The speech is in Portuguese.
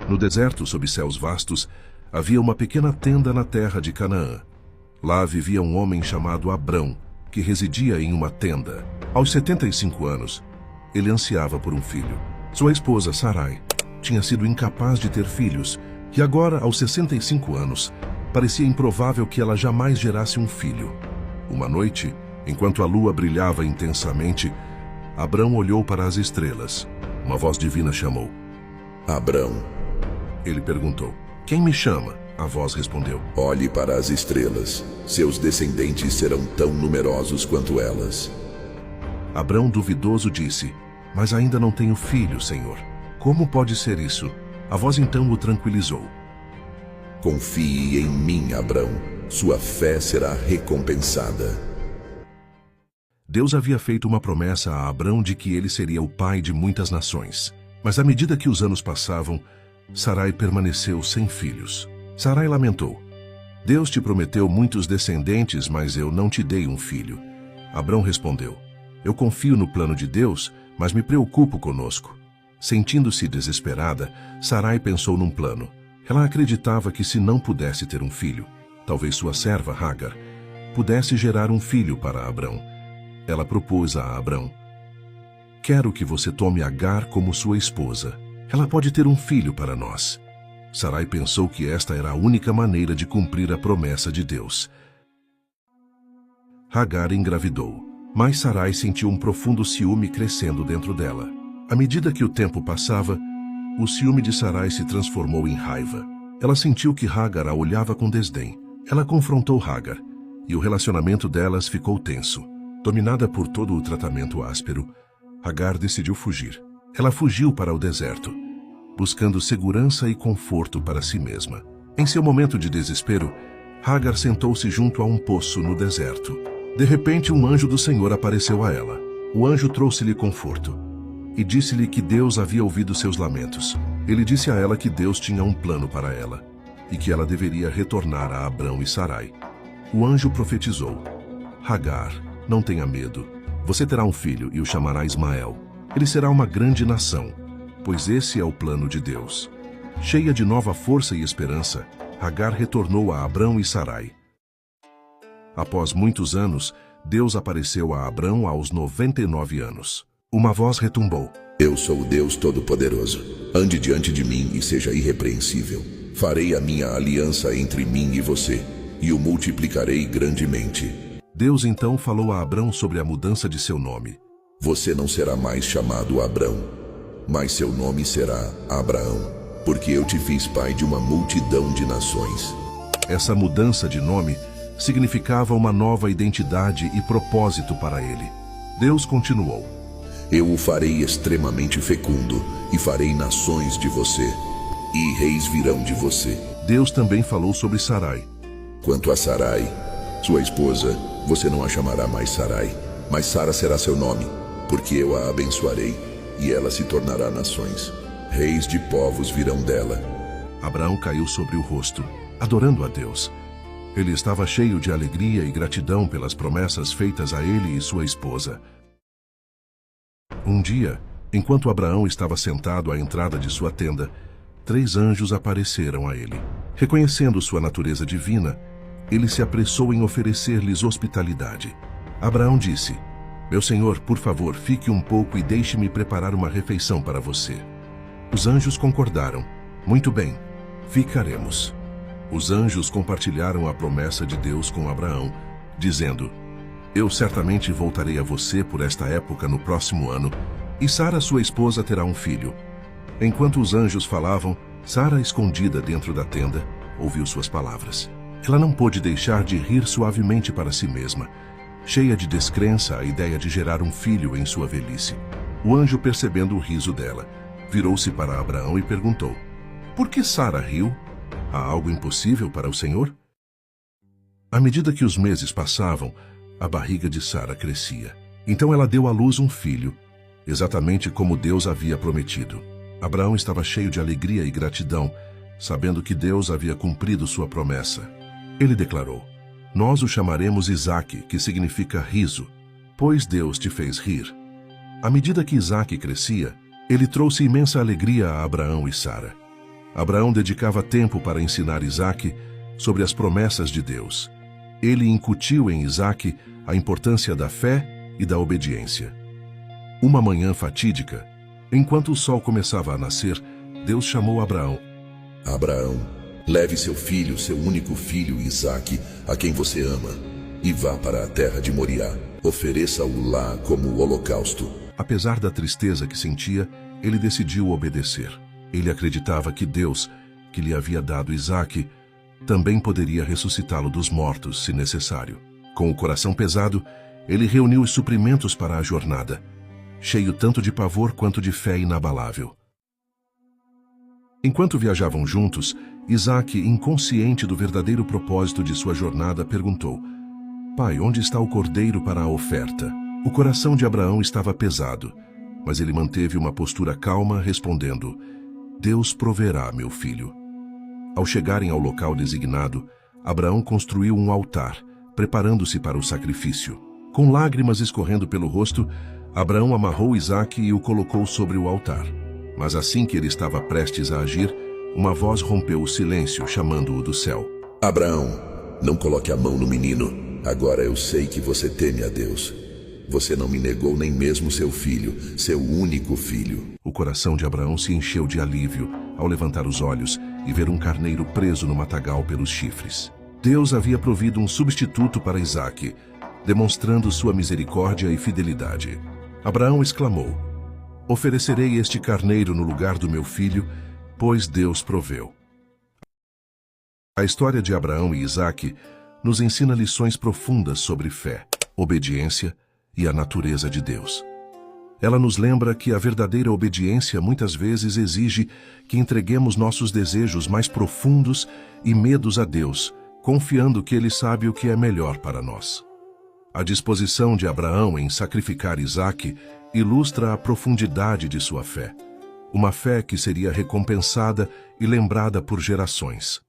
No deserto, sob céus vastos, havia uma pequena tenda na terra de Canaã. Lá vivia um homem chamado Abrão, que residia em uma tenda. Aos 75 anos, ele ansiava por um filho. Sua esposa, Sarai, tinha sido incapaz de ter filhos, e agora, aos 65 anos, parecia improvável que ela jamais gerasse um filho. Uma noite, enquanto a lua brilhava intensamente, Abrão olhou para as estrelas. Uma voz divina chamou. Abrão. Ele perguntou. Quem me chama? A voz respondeu. Olhe para as estrelas. Seus descendentes serão tão numerosos quanto elas. Abrão, duvidoso, disse. Mas ainda não tenho filho, Senhor. Como pode ser isso? A voz então o tranquilizou. Confie em mim, Abrão. Sua fé será recompensada. Deus havia feito uma promessa a Abrão de que ele seria o pai de muitas nações. Mas à medida que os anos passavam, Sarai permaneceu sem filhos. Sarai lamentou. Deus te prometeu muitos descendentes, mas eu não te dei um filho. Abrão respondeu. Eu confio no plano de Deus, mas me preocupo conosco. Sentindo-se desesperada, Sarai pensou num plano. Ela acreditava que se não pudesse ter um filho, talvez sua serva Hagar pudesse gerar um filho para Abrão. Ela propôs a Abrão. Quero que você tome Agar como sua esposa. Ela pode ter um filho para nós. Sarai pensou que esta era a única maneira de cumprir a promessa de Deus. Hagar engravidou, mas Sarai sentiu um profundo ciúme crescendo dentro dela. À medida que o tempo passava, o ciúme de Sarai se transformou em raiva. Ela sentiu que Hagar a olhava com desdém. Ela confrontou Hagar, e o relacionamento delas ficou tenso. Dominada por todo o tratamento áspero, Hagar decidiu fugir. Ela fugiu para o deserto, buscando segurança e conforto para si mesma. Em seu momento de desespero, Hagar sentou-se junto a um poço no deserto. De repente, um anjo do Senhor apareceu a ela. O anjo trouxe-lhe conforto e disse-lhe que Deus havia ouvido seus lamentos. Ele disse a ela que Deus tinha um plano para ela e que ela deveria retornar a Abrão e Sarai. O anjo profetizou. Hagar, não tenha medo. Você terá um filho e o chamará Ismael. Ele será uma grande nação, pois esse é o plano de Deus. Cheia de nova força e esperança, Hagar retornou a Abrão e Sarai. Após muitos anos, Deus apareceu a Abrão aos 99 anos. Uma voz retumbou. Eu sou o Deus Todo-Poderoso. Ande diante de mim e seja irrepreensível. Farei a minha aliança entre mim e você, e o multiplicarei grandemente. Deus então falou a Abrão sobre a mudança de seu nome. Você não será mais chamado Abrão, mas seu nome será Abraão, porque eu te fiz pai de uma multidão de nações. Essa mudança de nome significava uma nova identidade e propósito para ele. Deus continuou. Eu o farei extremamente fecundo e farei nações de você, e reis virão de você. Deus também falou sobre Sarai. Quanto a Sarai, sua esposa, você não a chamará mais Sarai, mas Sara será seu nome, porque eu a abençoarei, e ela se tornará nações. Reis de povos virão dela. Abraão caiu sobre o rosto, adorando a Deus. Ele estava cheio de alegria e gratidão pelas promessas feitas a ele e sua esposa. Um dia, enquanto Abraão estava sentado à entrada de sua tenda, 3 anjos apareceram a ele. Reconhecendo sua natureza divina, ele se apressou em oferecer-lhes hospitalidade. Abraão disse, meu senhor, por favor, fique um pouco e deixe-me preparar uma refeição para você. Os anjos concordaram. Muito bem, ficaremos. Os anjos compartilharam a promessa de Deus com Abraão, dizendo, eu certamente voltarei a você por esta época no próximo ano, e Sara, sua esposa, terá um filho. Enquanto os anjos falavam, Sara, escondida dentro da tenda, ouviu suas palavras. Ela não pôde deixar de rir suavemente para si mesma, cheia de descrença à ideia de gerar um filho em sua velhice. O anjo, percebendo o riso dela, virou-se para Abraão e perguntou, por que Sara riu? Há algo impossível para o Senhor? À medida que os meses passavam, a barriga de Sara crescia. Então ela deu à luz um filho, exatamente como Deus havia prometido. Abraão estava cheio de alegria e gratidão, sabendo que Deus havia cumprido sua promessa. Ele declarou, nós o chamaremos Isaque, que significa riso, pois Deus te fez rir. À medida que Isaque crescia, ele trouxe imensa alegria a Abraão e Sara. Abraão dedicava tempo para ensinar Isaque sobre as promessas de Deus. Ele incutiu em Isaque a importância da fé e da obediência. Uma manhã fatídica, enquanto o sol começava a nascer, Deus chamou Abraão. Abraão, leve seu filho, seu único filho, Isaque, a quem você ama, e vá para a terra de Moriá. Ofereça-o lá como holocausto. Apesar da tristeza que sentia, ele decidiu obedecer. Ele acreditava que Deus, que lhe havia dado Isaque, também poderia ressuscitá-lo dos mortos, se necessário. Com o coração pesado, ele reuniu os suprimentos para a jornada, cheio tanto de pavor quanto de fé inabalável. Enquanto viajavam juntos, Isaque, inconsciente do verdadeiro propósito de sua jornada, perguntou: Pai, onde está o cordeiro para a oferta? O coração de Abraão estava pesado, mas ele manteve uma postura calma, respondendo: Deus proverá, meu filho. Ao chegarem ao local designado, Abraão construiu um altar, preparando-se para o sacrifício. Com lágrimas escorrendo pelo rosto, Abraão amarrou Isaque e o colocou sobre o altar. Mas assim que ele estava prestes a agir, uma voz rompeu o silêncio, chamando-o do céu. Abraão, não coloque a mão no menino. Agora eu sei que você teme a Deus. Você não me negou nem mesmo seu filho, seu único filho. O coração de Abraão se encheu de alívio ao levantar os olhos e ver um carneiro preso no matagal pelos chifres. Deus havia provido um substituto para Isaque, demonstrando sua misericórdia e fidelidade. Abraão exclamou: Oferecerei este carneiro no lugar do meu filho, pois Deus proveu. A história de Abraão e Isaque nos ensina lições profundas sobre fé, obediência e a natureza de Deus. Ela nos lembra que a verdadeira obediência muitas vezes exige que entreguemos nossos desejos mais profundos e medos a Deus, confiando que Ele sabe o que é melhor para nós. A disposição de Abraão em sacrificar Isaque ilustra a profundidade de sua fé, uma fé que seria recompensada e lembrada por gerações.